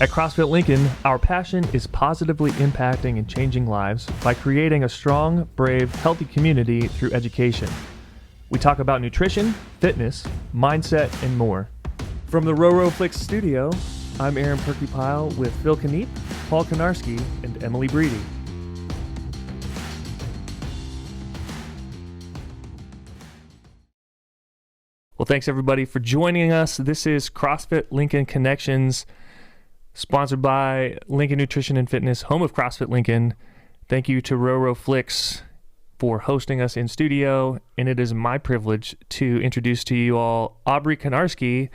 At CrossFit Lincoln, our passion is positively impacting and changing lives by creating a strong, brave, healthy community through education. We talk about nutrition, fitness, mindset, and more. From the Roroflix studio, I'm Aaron Perkypile with Phil Kniep, Paul Canarsky, and Emily Breedy. Well, thanks everybody for joining us. This is CrossFit Lincoln Connections, sponsored by Lincoln Nutrition and Fitness, home of CrossFit Lincoln. Thank you to Roroflix for hosting us in studio, and it is my privilege to introduce to you all Aubrey Canarsky,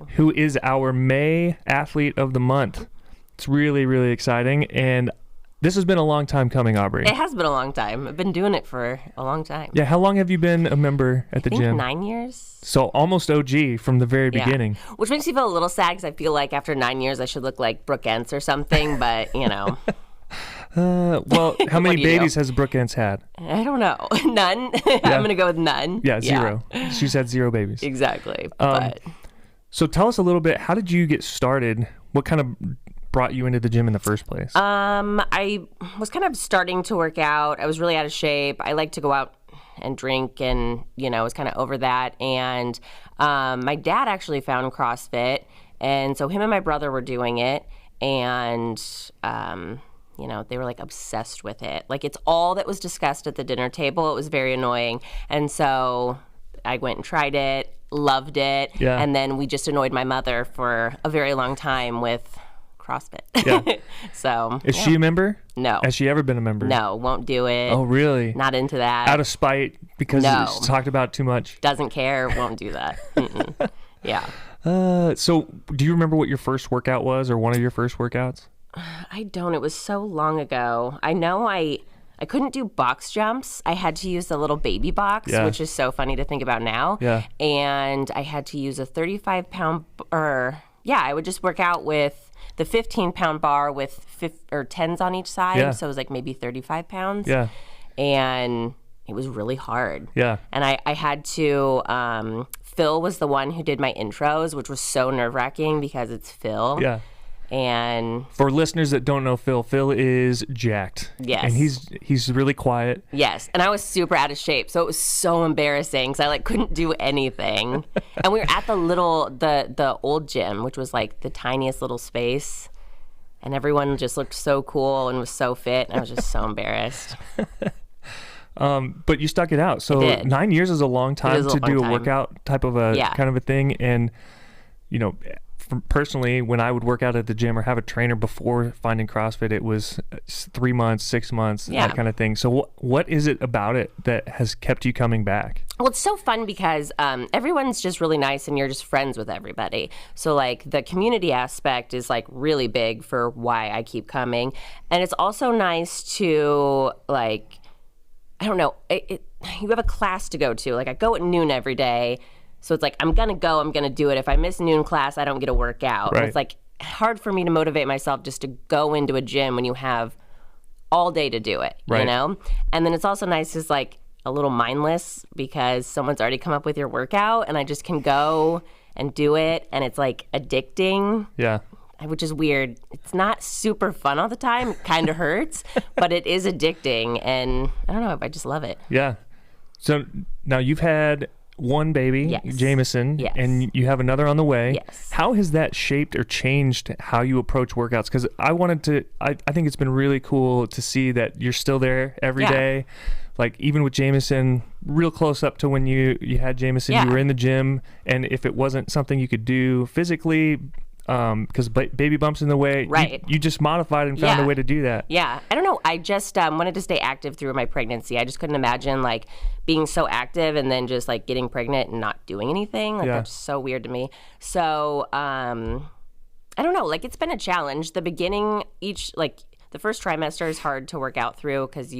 who is our May Athlete of the Month. It's really, really exciting, and this has been a long time coming, Aubrey. It has been a long time. I've been doing it for a long time. Yeah, how long have you been a member at the gym? 9 years. So almost OG from the very beginning. Which makes me feel a little sad because I feel like after 9 years I should look like Brooke Entz or something, but you know. Well, how many babies has Brooke Entz had? I don't know. None. Yeah. I'm going to go with none. Yeah, zero. Yeah. She's had 0 babies. Exactly. So tell us a little bit, how did you get started? What kind of brought you into the gym in the first place? I was kind of starting to work out. I was really out of shape. I like to go out and drink, and I was kind of over that. And my dad actually found CrossFit, and so him and my brother were doing it, and they were like obsessed with it. Like, it's all that was discussed at the dinner table. It was very annoying, and so I went and tried it, loved it, and then we just annoyed my mother for a very long time with CrossFit. Yeah. So is she a member? No. Has she ever been a member? No, won't do it. Oh, really? Not into that. Out of spite because she talked about too much? Doesn't care, won't do that. Yeah. So do you remember what your first workout was, or one of your first workouts? I don't. It was so long ago. I know I couldn't do box jumps. I had to use the little baby box, which is so funny to think about now. Yeah. And I had to use a 35-pound, I would just work out with the 15-pound bar with 10s on each side. Yeah. So it was like maybe 35 pounds. Yeah. And it was really hard. Yeah. And I had to, Phil was the one who did my intros, which was so nerve-wracking because it's Phil. Yeah. And for listeners that don't know Phil is jacked. Yes. And he's really quiet. Yes. And I was super out of shape. So it was so embarrassing because I couldn't do anything. And we were at the old gym, which was like the tiniest little space. And everyone just looked so cool and was so fit. And I was just so embarrassed. But you stuck it out. So 9 years is a long time to do a workout type of kind of a thing. And, personally, when I would work out at the gym or have a trainer before finding CrossFit, it was 3 months, 6 months, that kind of thing. So what is it about it that has kept you coming back? Well, it's so fun because everyone's just really nice and you're just friends with everybody. So like the community aspect is like really big for why I keep coming. And it's also nice to like, I don't know, you have a class to go to. Like I go at noon every day. So it's like, I'm going to do it. If I miss noon class, I don't get to work out. Right. And it's like hard for me to motivate myself just to go into a gym when you have all day to do it, And then it's also nice, it's like a little mindless because someone's already come up with your workout and I just can go and do it. And it's like addicting. Yeah. Which is weird. It's not super fun all the time. It kind of hurts, but it is addicting. And I don't know, I just love it. Yeah. So now you've had one baby, Jameson, and you have another on the way. Yes. How has that shaped or changed how you approach workouts? Because I think it's been really cool to see that you're still there every day. Like even with Jameson, real close up to when you had Jameson, you were in the gym, and if it wasn't something you could do physically, because baby bumps in the way, you just modified and found a way to do that. Yeah, I don't know. I just wanted to stay active through my pregnancy. I just couldn't imagine like being so active and then just like getting pregnant and not doing anything. Like that's so weird to me. So I don't know. Like it's been a challenge. The beginning, the first trimester is hard to work out through because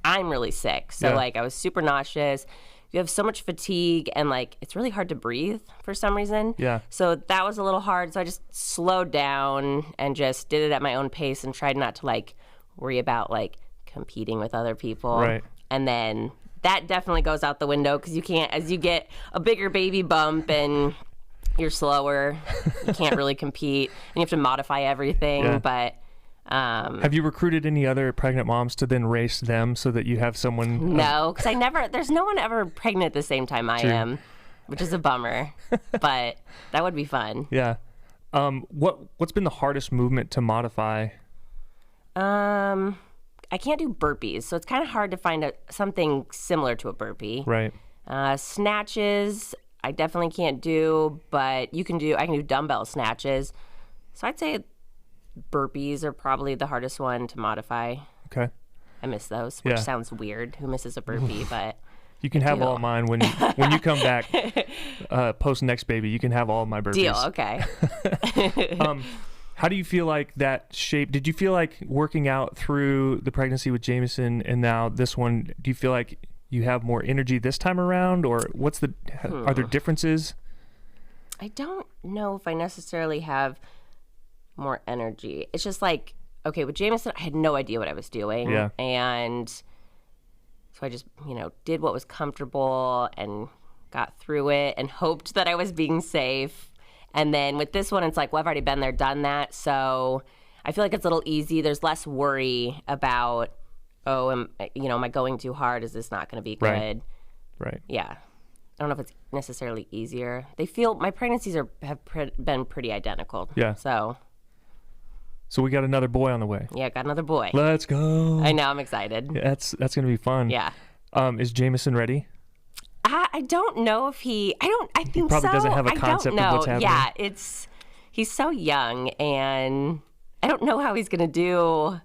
I'm really sick. So like I was super nauseous. You have so much fatigue and like it's really hard to breathe for some reason. Yeah. So that was a little hard. So I just slowed down and just did it at my own pace and tried not to like worry about like competing with other people. Right. And then that definitely goes out the window because you can't, as you get a bigger baby bump and You're slower. You can't really compete. And you have to modify everything. Yeah. But have you recruited any other pregnant moms to then race them so that you have someone? No, because there's no one ever pregnant at the same time I am, which is a bummer. But that would be fun. Yeah. What's been the hardest movement to modify? I can't do burpees, so it's kind of hard to find something similar to a burpee. Right. Snatches, I definitely can't do, but I can do dumbbell snatches. So I'd say burpees are probably the hardest one to modify. Okay. I miss those, which sounds weird. Who misses a burpee? But you can have all mine when you come back post next baby. You can have all my burpees. Deal. Okay. How do you feel like that shape? Did you feel like working out through the pregnancy with Jameson and now this one? Do you feel like you have more energy this time around, or are there differences? I don't know if I necessarily have more energy. It's just like, okay, with Jameson, I had no idea what I was doing. Yeah. And so I just, did what was comfortable and got through it and hoped that I was being safe. And then with this one, it's like, well, I've already been there, done that. So I feel like it's a little easy. There's less worry about, am I going too hard? Is this not going to be good? Right. Yeah. I don't know if it's necessarily easier. My pregnancies have been pretty identical. Yeah. So we got another boy on the way. Yeah, got another boy. Let's go. I know, I'm excited. Yeah, that's going to be fun. Yeah. Is Jameson ready? I don't know if I think he probably doesn't have a concept of what's happening. Yeah, he's so young, and I don't know how he's going to do.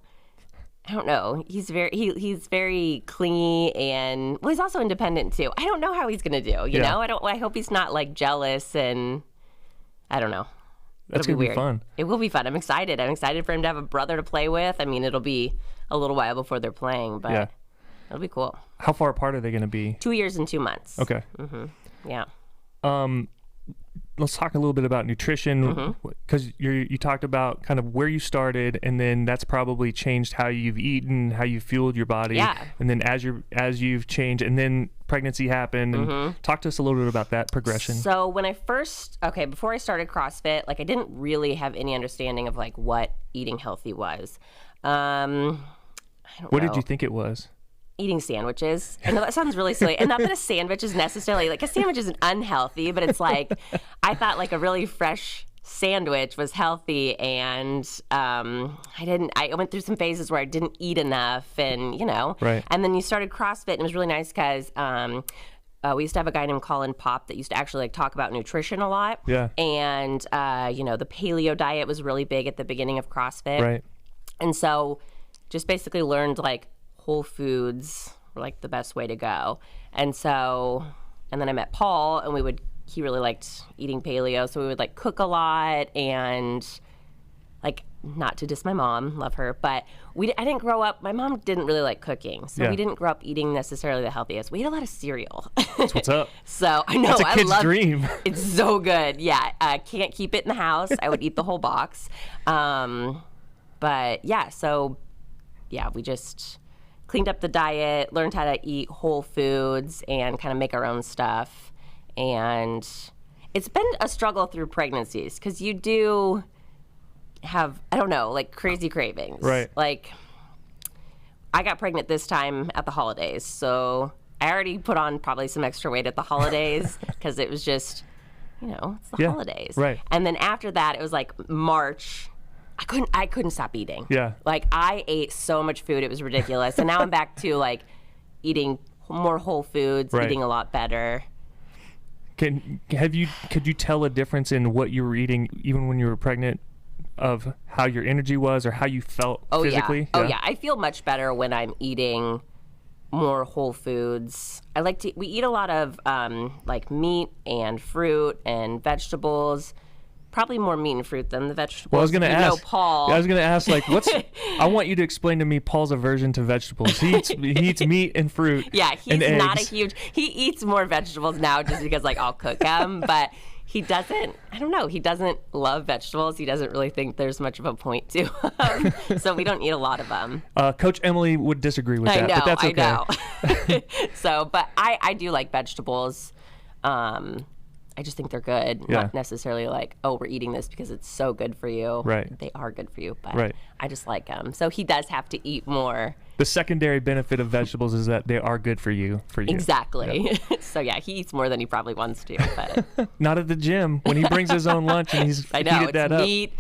I don't know. He's very clingy, and he's also independent too. I don't know how he's going to do, you know? I hope he's not like jealous, and I don't know. That's going to be fun. It will be fun. I'm excited. I'm excited for him to have a brother to play with. I mean, it'll be a little while before they're playing, but it'll be cool. How far apart are they going to be? 2 years and 2 months. Okay. Mm-hmm. Yeah. Let's talk a little bit about nutrition, because you talked about kind of where you started, and then that's probably changed how you've eaten, how you fueled your body. Yeah. And then as you've changed, and then pregnancy happened. And talk to us a little bit about that progression. So before I started CrossFit, I didn't really have any understanding of what eating healthy was. I don't know. What did you think it was? Eating sandwiches. I know that sounds really silly. And not that a sandwich is necessarily, a sandwich isn't unhealthy, but it's I thought a really fresh sandwich was healthy, and I went through some phases where I didn't eat enough, and, Right. And then you started CrossFit, and it was really nice because we used to have a guy named Colin Pop that used to actually talk about nutrition a lot. Yeah. And, the paleo diet was really big at the beginning of CrossFit. Right. And so just basically learned whole foods were the best way to go. And then I met Paul, and he really liked eating paleo, so we would cook a lot, and not to diss my mom, love her, but I didn't grow up, my mom didn't really like cooking, so we didn't grow up eating necessarily the healthiest. We ate a lot of cereal. That's what's up. So I know, that's a kid's dream. It's so good. Yeah, I can't keep it in the house. I would eat the whole box. But yeah, we just cleaned up the diet, learned how to eat whole foods, and kind of make our own stuff. And it's been a struggle through pregnancies, because you do have, crazy cravings. Right. I got pregnant this time at the holidays, so I already put on probably some extra weight at the holidays, because it was just, it's the holidays. Right. And then after that, it was March. I couldn't stop eating. Yeah. I ate so much food, it was ridiculous. And now I'm back to eating more whole foods, eating a lot better. Could you tell a difference in what you were eating even when you were pregnant, of how your energy was or how you felt physically? Oh yeah. I feel much better when I'm eating more whole foods. We eat a lot of meat and fruit and vegetables. Probably more meat and fruit than the vegetables. Well, I was going to ask. Paul. I was going to ask, I want you to explain to me Paul's aversion to vegetables. He eats meat and fruit. Yeah, he's and not eggs. he eats more vegetables now just because I'll cook them, but he doesn't, he doesn't love vegetables. He doesn't really think there's much of a point to them. So we don't eat a lot of them. Coach Emily would disagree with that, but that's okay. I know. But I do like vegetables. I just think they're good. Not necessarily like, oh, we're eating this because it's so good for you. Right. They are good for you, but I just like them. So he does have to eat more. The secondary benefit of vegetables is that they are good for you. Exactly. Yeah. So yeah, he eats more than he probably wants to. But not at the gym when he brings his own lunch and he's I know, heated that up. Meat,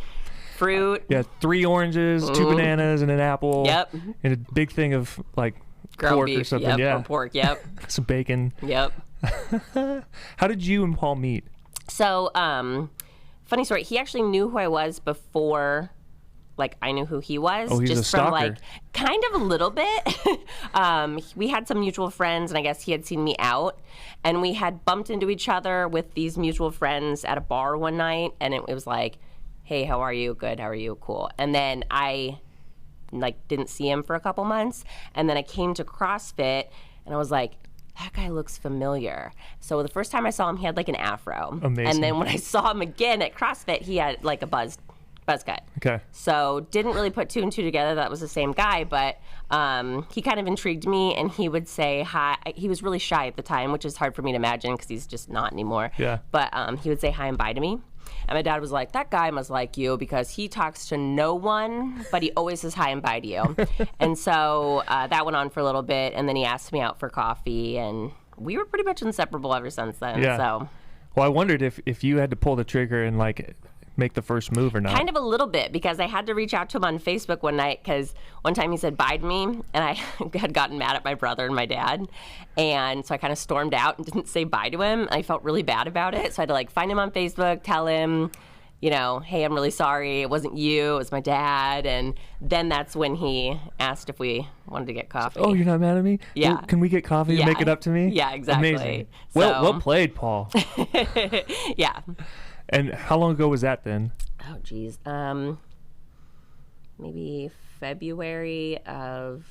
fruit. Yeah, 3 oranges, 2 bananas, and an apple. Yep. And a big thing of like ground pork beef, or something. or pork. Yep. Some bacon. Yep. How did you and Paul meet? So, funny story. He actually knew who I was before, like, I knew who he was. Oh, he's just a stalker. From, like, kind of a little bit. We had some mutual friends, and I guess he had seen me out. And we had bumped into each other with these mutual friends at a bar one night, and it was like, hey, how are you? Good. How are you? Cool. And then I, like, didn't see him for a couple months. And then I came to CrossFit, and I was like, that guy looks familiar. So the first time I saw him, he had like an afro. Amazing. And then when I saw him again at CrossFit, he had like a buzz cut. Okay. So didn't really put 2 and 2 together that was the same guy, but he kind of intrigued me, and he would say hi. He was really shy at the time, which is hard for me to imagine because he's just not anymore. Yeah. But he would say hi and bye to me. And my dad was like, that guy must like you because he talks to no one, but he always says hi and bye to you. And so that went on for a little bit, and then he asked me out for coffee, and we were pretty much inseparable ever since then. Yeah. So. Well, I wondered if you had to pull the trigger and like make the first move or not. Kind of a little bit, because I had to reach out to him on Facebook one night because one time he said bye to me, and I had gotten mad at my brother and my dad, and so I kind of stormed out and didn't say bye to him. I felt really bad about it, so I had to like find him on Facebook, tell him, you know, hey, I'm really sorry, it wasn't you, it was my dad. And then that's when he asked if we wanted to get coffee. Oh, you're not mad at me? Yeah. Well, can we get coffee and make it up to me? Yeah, exactly. Amazing. Well played, Paul. Yeah. And how long ago was that then? Oh, geez. Maybe February of,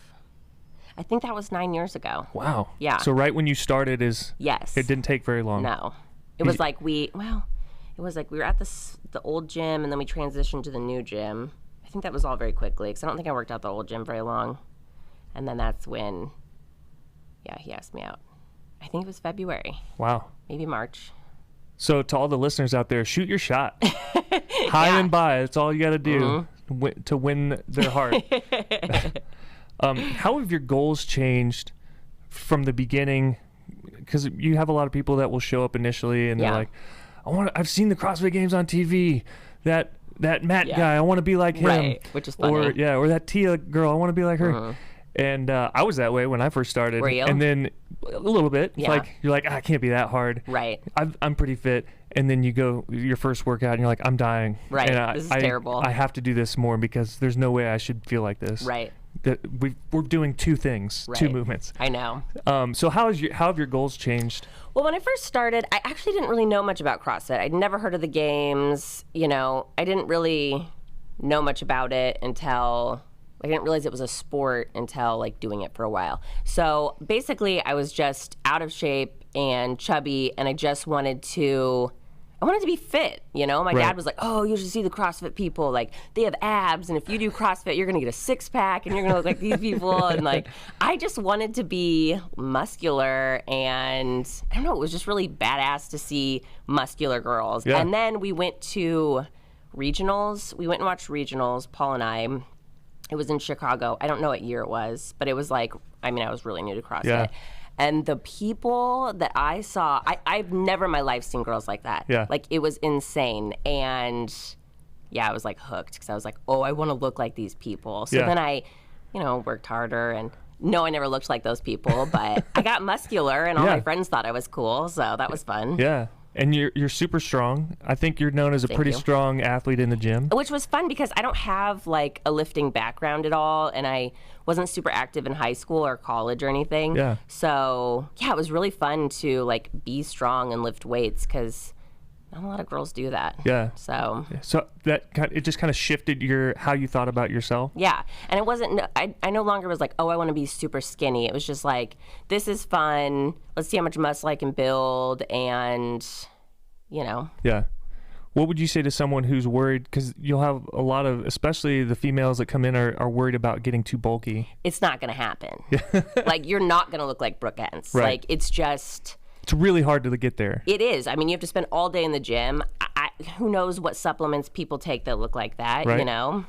I think that was 9 years ago. Wow. Yeah. So right when you started Yes. It didn't take very long. No. It was like we were at the old gym, and then we transitioned to the new gym. I think that was all very quickly, because I don't think I worked out the old gym very long. And then that's when, he asked me out. I think it was February. Wow. Maybe March. So to all the listeners out there, shoot your shot. High and by. That's all you got to do to win their heart. How have your goals changed from the beginning? Because you have a lot of people that will show up initially and they're like, I've seen the CrossFit Games on TV. That Matt guy, I want to be like him. Right, which is funny. Or that Tia girl, I want to be like her. And I was that way when I first started. Were you? And then a little bit. Yeah. Like you're like, I can't be that hard. Right. I'm pretty fit. And then you go your first workout and you're like, I'm dying. Right. And this is terrible. I have to do this more because there's no way I should feel like this. Right. We're doing 2 things, 2 movements. I know. So how have your goals changed? Well, when I first started, I actually didn't really know much about CrossFit. I'd never heard of the games. You know, I didn't really know much about it until I didn't realize it was a sport until like doing it for a while. So basically, I was just out of shape and chubby, and I just wanted to be fit, you know? My dad was like, oh, you should see the CrossFit people. Like, they have abs, and if you do CrossFit, you're going to get a 6-pack, and you're going to look like these people. And, like, I just wanted to be muscular, and I don't know, it was just really badass to see muscular girls. Yeah. And then we went to regionals. We went and watched regionals, Paul and I. It was in Chicago. I don't know what year it was, but it was like, I was really new to CrossFit. Yeah. And the people that I saw, I've never in my life seen girls like that. Yeah. Like, it was insane. And, I was, like, hooked because I was like, oh, I want to look like these people. So then I, worked harder. And, no, I never looked like those people. But I got muscular, and all my friends thought I was cool. So that was fun. Yeah. And you're super strong. I think you're known as a pretty strong athlete in the gym. Which was fun because I don't have like a lifting background at all, and I wasn't super active in high school or college or anything. Yeah. So it was really fun to like be strong and lift weights because not a lot of girls do that. Yeah. So it just kind of shifted how you thought about yourself. Yeah. And it wasn't, I no longer was like, oh, I want to be super skinny. It was just like, this is fun. Let's see how much muscle I can build. And, Yeah. What would you say to someone who's worried? Because you'll have a lot of, especially the females that come in are worried about getting too bulky. It's not going to happen. Like, you're not going to look like Brooke Hens. Right. Like, it's just, It's really hard to get there. It is. I mean, you have to spend all day in the gym. Who knows what supplements people take that look like that, right. you know?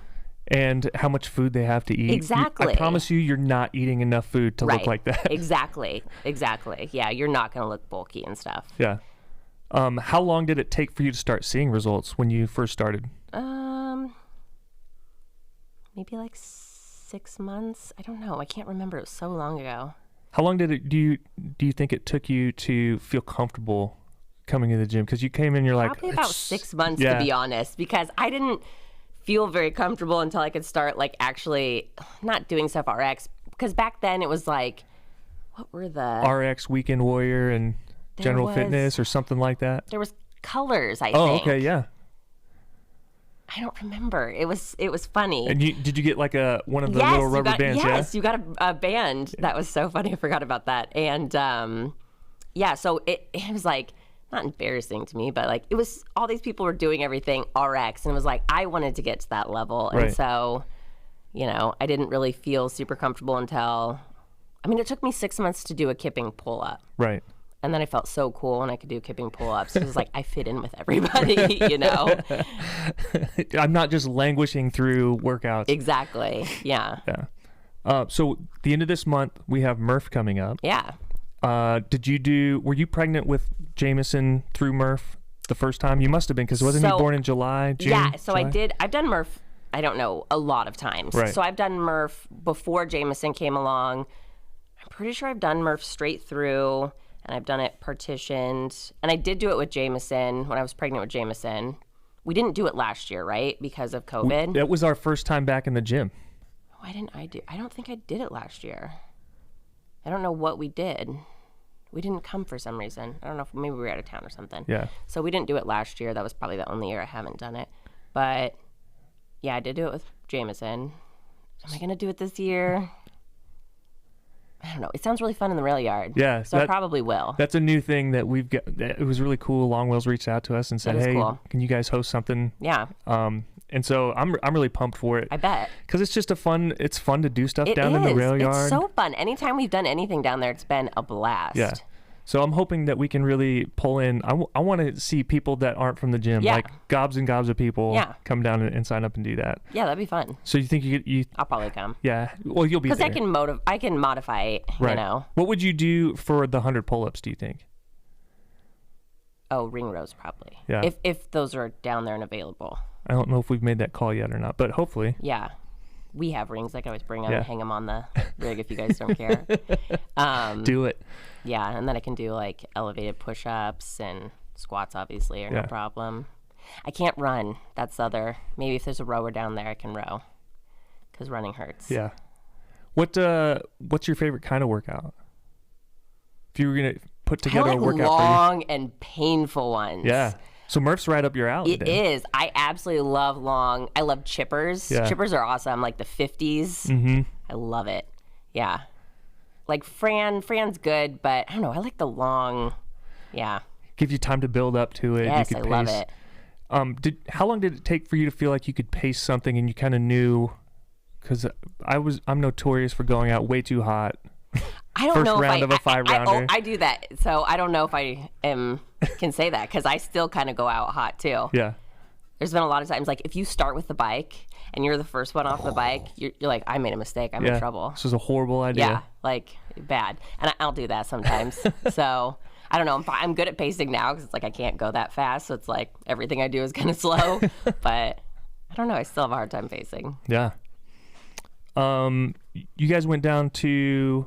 And how much food they have to eat. Exactly. I promise you're not eating enough food to look like that. Exactly. Yeah, you're not going to look bulky and stuff. Yeah. How long did it take for you to start seeing results when you first started? Maybe like 6 months. I don't know. I can't remember. It was so long ago. How long do you think it took you to feel comfortable coming to the gym? Because you came in, you're like... Probably about 6 months, to be honest, because I didn't feel very comfortable until I could start like actually not doing stuff RX, because back then it was like, what were the... RX, Weekend Warrior, and General Fitness or something like that? There was Colors, I think. Oh, okay, yeah. I don't remember. It was funny. And did you get like one of the little rubber bands? Yes, you got a band. That was so funny. I forgot about that. And so it was like not embarrassing to me, but like it was all these people were doing everything RX, and it was like I wanted to get to that level, and so I didn't really feel super comfortable until. I mean, it took me 6 months to do a kipping pull up. Right. And then I felt so cool when I could do kipping pull-ups. It was like, I fit in with everybody, I'm not just languishing through workouts. Exactly, yeah. Yeah. So the end of this month, we have MURF coming up. Yeah. Were you pregnant with Jameson through MURF the first time? You must have been, because wasn't he born in July, June? Yeah, so July? I did. I've done MURF, I don't know, a lot of times. Right. So I've done MURF before Jameson came along. I'm pretty sure I've done MURF straight through. And I've done it partitioned. And I did do it with Jameson when I was pregnant with Jameson. We didn't do it last year, right? Because of COVID. That was our first time back in the gym. Why didn't I do? I don't think I did it last year. I don't know what we did. We didn't come for some reason. I don't know if maybe we were out of town or something. Yeah. So we didn't do it last year. That was probably the only year I haven't done it. But yeah, I did do it with Jameson. Am I going to do it this year? I don't know. It sounds really fun in the rail yard. Yeah. So I probably will. That's a new thing that we've got. It was really cool. Longwell's reached out to us and said, hey, can you guys host something? Yeah. And so I'm really pumped for it. I bet. Because it's just it's fun to do stuff down in the rail yard. It's so fun. Anytime we've done anything down there, it's been a blast. Yeah. So I'm hoping that we can really pull in. I want to see people that aren't from the gym, like gobs and gobs of people, come down and sign up and do that. Yeah, that'd be fun. So you think you? I'll probably come. Yeah. Well, you'll be there. Because I can modify it, right. What would you do for the 100 pull-ups, do you think? Oh, ring rows probably. Yeah. If those are down there and available. I don't know if we've made that call yet or not, but hopefully. Yeah. We have rings. I can always bring them and hang them on the rig if you guys don't care. Do it. Yeah, and then I can do like elevated push-ups and squats, obviously, are no problem. I can't run. That's the other. Maybe if there's a rower down there, I can row, because running hurts. Yeah. What's your favorite kind of workout? If you were gonna put together a workout for you. Long and painful ones. Yeah. So MURF's right up your alley. It is. I absolutely love long. I love chippers. Yeah. Chippers are awesome. Like the 50s. Mm-hmm. I love it. Yeah. Like Fran's good, but I don't know. I like the long. Yeah. Give you time to build up to it. Yes, I love it. How long did it take for you to feel like you could pace something and you kind of knew? Because I'm notorious for going out way too hot. I don't know First round of a 5-rounder. I do that, so I don't know if I can say that, because I still kind of go out hot too. Yeah. There's been a lot of times, like if you start with the bike and you're the first one off the bike, you're like, I made a mistake. I'm in trouble. This is a horrible idea. Yeah, like bad. And I'll do that sometimes. So I don't know. I'm good at pacing now, because it's like I can't go that fast. So it's like everything I do is kind of slow. But I don't know. I still have a hard time pacing. Yeah. You guys went down to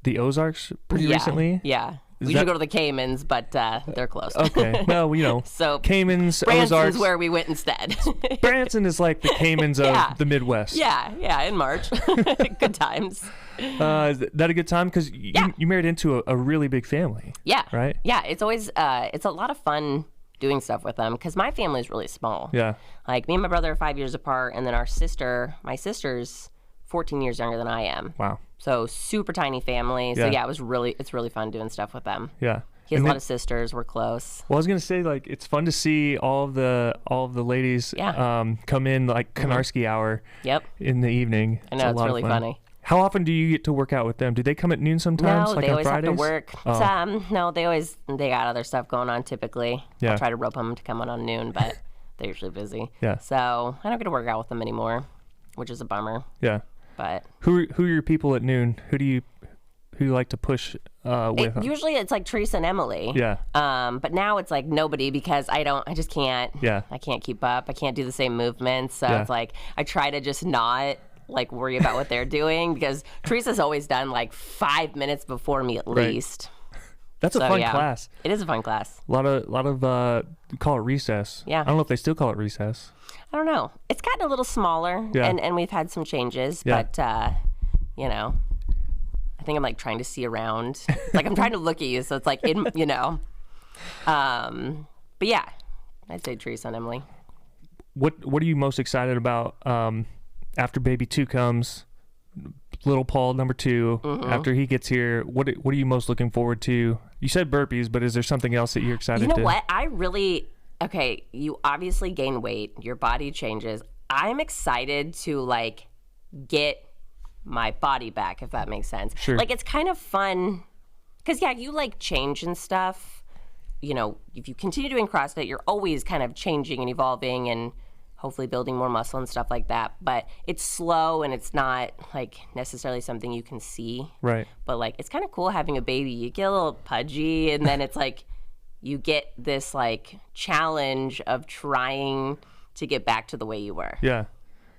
the Ozarks pretty recently? Yeah. We should go to the Caymans, but they're closed. Okay. Well, so Caymans, Branson's Ozarks. Where we went instead. Branson is like the Caymans of the Midwest. Yeah, in March. Good times. Is that a good time? Because you married into a really big family. Yeah. Right? Yeah, it's always, it's a lot of fun doing stuff with them, because my family is really small. Yeah. Like me and my brother are 5 years apart, and then my sister's 14 years younger than I am. Wow. So super tiny family. So it's really fun doing stuff with them. Yeah. He has a lot of sisters. We're close. Well, I was gonna say, like, it's fun to see all of the ladies come in, like Canarsky hour. Yep. In the evening. I know, it's really funny. How often do you get to work out with them? Do they come at noon sometimes? No, like they on always Fridays? have to work. No, they got other stuff going on typically. Yeah. I'll try to rope them to come on noon, but they're usually busy. Yeah. So I don't get to work out with them anymore, which is a bummer. Yeah. But who are your people at noon? Who you like to push with? Usually it's like Teresa and Emily. Yeah. But now it's like nobody because I just can't. Yeah. I can't keep up. I can't do the same movements. So it's like I try to just not like worry about what they're doing because Teresa's always done like 5 minutes before me at least. That's a fun class. It is a fun class. A lot of call it recess. Yeah. I don't know if they still call it recess. I don't know. It's gotten a little smaller, and we've had some changes, but you know, I think I'm like trying to see around. Like I'm trying to look at you, so it's like you know. But yeah, I'd say Teresa and Emily. What are you most excited about after baby 2 comes? Little Paul number 2. Mm-hmm. After he gets here, what are you most looking forward to? You said burpees, but is there something else that you're excited to? You know what? Okay, you obviously gain weight, your body changes. I'm excited to like get my body back, if that makes sense. Sure. Like it's kind of fun because you like change and stuff. You know, if you continue doing CrossFit, you're always kind of changing and evolving and hopefully building more muscle and stuff like that. But it's slow and it's not like necessarily something you can see. Right. But like it's kind of cool having a baby. You get a little pudgy and then it's like you get this like challenge of trying to get back to the way you were. Yeah.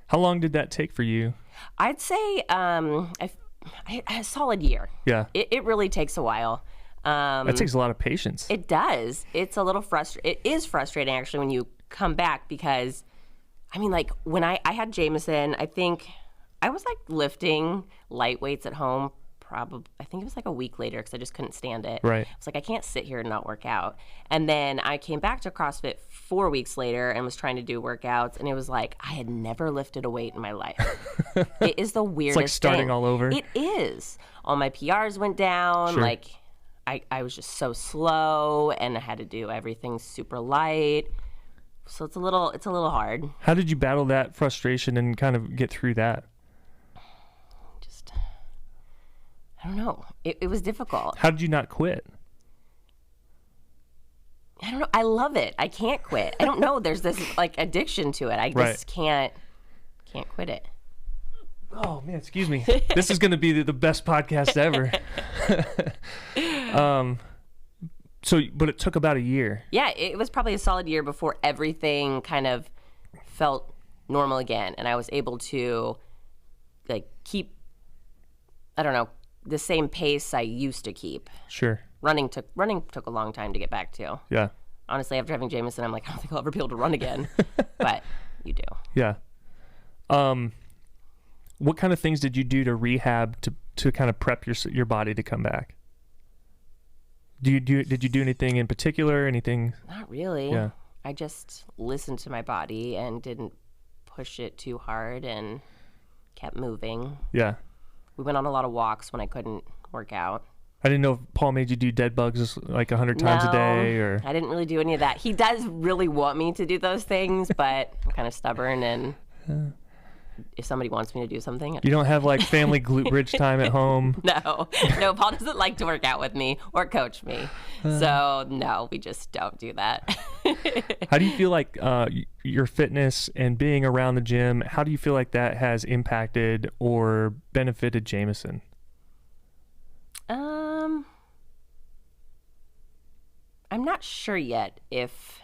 How long did that take for you? I'd say a solid year. Yeah. It really takes a while. That takes a lot of patience. It does. It's a little frustrating. It is frustrating actually when you come back because, I mean, like when I had Jameson, I think I was like lifting light weights at home. I think it was like a week later because I just couldn't stand it. Right. I was like, I can't sit here and not work out. And then I came back to CrossFit 4 weeks later and was trying to do workouts. And it was like, I had never lifted a weight in my life. It is the weirdest thing. It's like starting all over. It is. All my PRs went down. Sure. Like I was just so slow and I had to do everything super light. So it's a little hard. How did you battle that frustration and kind of get through that? I don't know. It was difficult. How did you not quit? I don't know. I love it. I can't quit. I don't know. There's this like addiction to it. I just can't quit it. Oh man, excuse me. This is going to be the best podcast ever. But it took about a year. Yeah, it was probably a solid year before everything kind of felt normal again, and I was able to like keep, I don't know, the same pace I used to keep. Sure. Running took a long time to get back to. Yeah. Honestly, after having Jameson, I'm like, I don't think I'll ever be able to run again. But you do. Yeah. What kind of things did you do to rehab to kind of prep your body to come back? Did you do anything in particular? Anything? Not really. Yeah. I just listened to my body and didn't push it too hard and kept moving. Yeah. We went on a lot of walks when I couldn't work out. I didn't know if Paul made you do dead bugs like 100 times a day, or I didn't really do any of that. He does really want me to do those things, but I'm kind of stubborn, and if somebody wants me to do something, you don't have like family glute bridge time at home. No, Paul doesn't like to work out with me or coach me, so no, we just don't do that. How do you feel like your fitness and being around the gym, how do you feel like that has impacted or benefited Jameson? I'm not sure yet if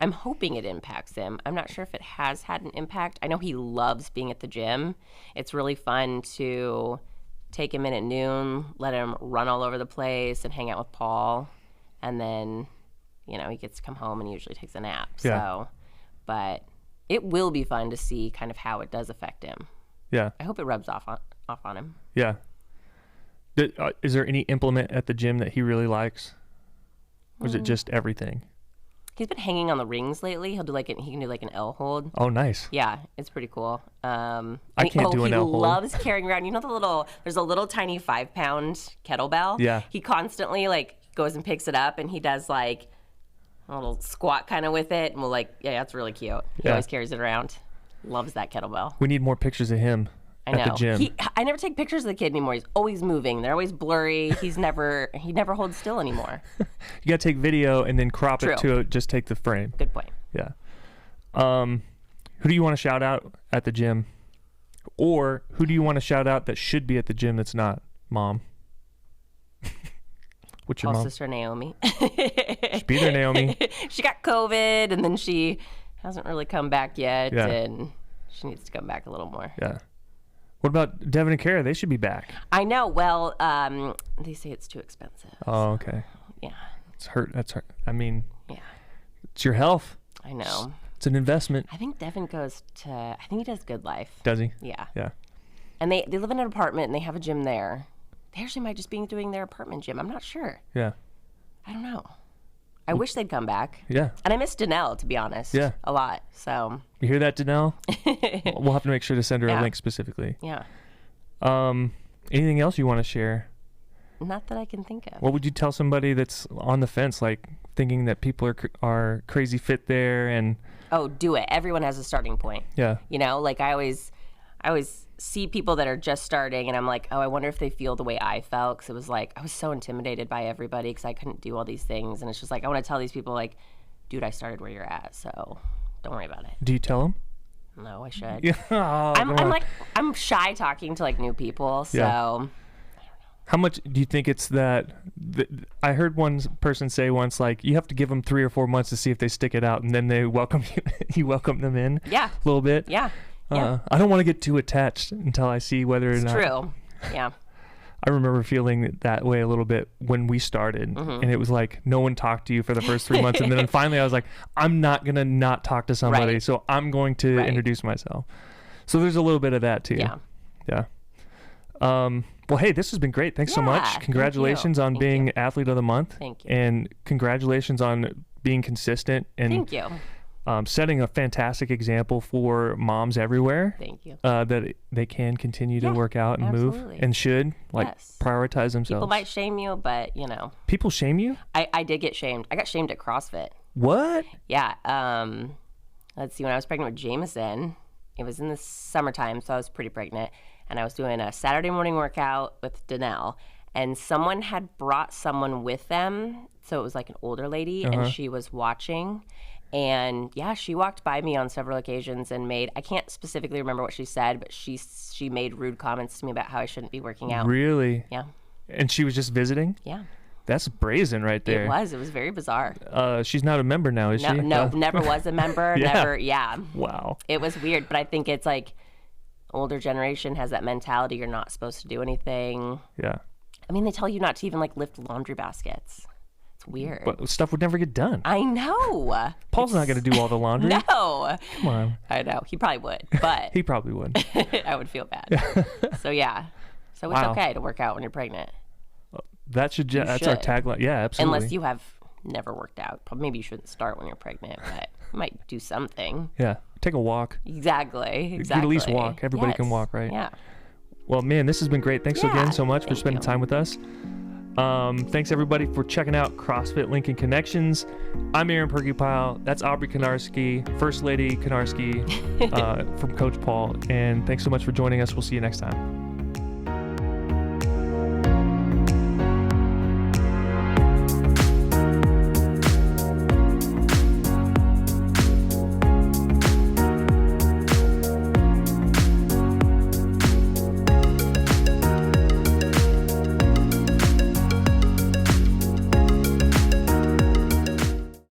I'm hoping it impacts him. I'm not sure if it has had an impact. I know he loves being at the gym. It's really fun to take him in at noon, let him run all over the place and hang out with Paul, and then he gets to come home and he usually takes a nap. Yeah. So, but it will be fun to see kind of how it does affect him. Yeah. I hope it rubs off on him. Yeah. Is there any implement at the gym that he really likes? Or is it just everything? He's been hanging on the rings lately. He can do like an L hold. Oh, nice. Yeah, it's pretty cool. I can't do an L hold. He loves carrying around. You know there's a little tiny 5-pound kettlebell. Yeah. He constantly like goes and picks it up, and he does like a little squat kind of with it, and we'll like, yeah, that's really cute. He always carries it around. Loves that kettlebell. We need more pictures of him I know. At the gym. I never take pictures of the kid anymore. He's always moving. They're always blurry. He never holds still anymore. You got to take video and then crop it to just take the frame. Good point. Yeah. Who do you want to shout out at the gym? Or who do you want to shout out that should be at the gym that's not? Mom. What's your mom? Sister Naomi. Should be there, Naomi. She got COVID and then she hasn't really come back yet. Yeah. And she needs to come back a little more. Yeah. What about Devin and Kara? They should be back. I know. Well, they say it's too expensive. Oh, okay. Yeah. It's hurt. That's hurt. I mean, yeah. It's your health. I know. It's an investment. I think Devin I think he does Good Life. Does he? Yeah. Yeah. And they live in an apartment and they have a gym there. They actually might just be doing their apartment gym. I'm not sure. Yeah. I don't know. I wish they'd come back. Yeah. And I miss Danelle, to be honest. Yeah. A lot. So. You hear that, Danelle? We'll have to make sure to send her a link specifically. Yeah. Anything else you want to share? Not that I can think of. What would you tell somebody that's on the fence, like thinking that people are crazy fit there and... Oh, do it. Everyone has a starting point. Yeah. You know, like I always see people that are just starting and I'm like, oh, I wonder if they feel the way I felt, because it was like I was so intimidated by everybody because I couldn't do all these things, and it's just like I want to tell these people like, dude, I started where you're at, so don't worry about it. Do you tell them? No, I should. Yeah. Oh, I'm shy talking to like new people, so yeah. How much do you think it's that I heard one person say once, like, you have to give them 3 or 4 months to see if they stick it out, and then they welcome you, you welcome them in. Yeah. A little bit. Yeah. Yeah. I don't want to get too attached until I see whether or not. It's true. Yeah. I remember feeling that way a little bit when we started, and it was like no one talked to you for the first 3 months, and then finally I was like, I'm not gonna not talk to somebody, so I'm going to introduce myself. So there's a little bit of that too. Yeah. Yeah. Well, hey, this has been great. Thanks so much. Congratulations on being Athlete of the Month. Thank you. And congratulations on being consistent and thank you. Setting a fantastic example for moms everywhere. Thank you. That they can continue to work out and move and should prioritize themselves. People might shame you, but you know. People shame you? I did get shamed. I got shamed at CrossFit. What? Yeah. Let's see. When I was pregnant with Jameson, it was in the summertime, so I was pretty pregnant, and I was doing a Saturday morning workout with Danelle, and someone had brought someone with them, so it was like an older lady, and she was watching. And yeah, she walked by me on several occasions and I can't specifically remember what she said, but she made rude comments to me about how I shouldn't be working out. Really? Yeah. And she was just visiting? Yeah. That's brazen right there. It was very bizarre. She's not a member now, is she? No, never was a member. Never, yeah. Wow. It was weird, but I think it's like older generation has that mentality you're not supposed to do anything. Yeah. I mean, they tell you not to even like lift laundry baskets. Weird. But stuff would never get done. I know. Paul's not going to do all the laundry. No. Come on. I know. He probably would, but... He probably would. I would feel bad. So, yeah. So, it's okay to work out when you're pregnant. That's our tagline. Yeah, absolutely. Unless you have never worked out. Maybe you shouldn't start when you're pregnant, but you might do something. Yeah. Take a walk. Exactly. You can at least walk. Everybody can walk, right? Yeah. Well, man, this has been great. Thanks again so much for spending time with us. Thanks everybody for checking out CrossFit Lincoln Connections. I'm Aaron Perkypile. That's Aubrey Canarsky, First Lady Canarsky from Coach Paul. And thanks so much for joining us. We'll see you next time.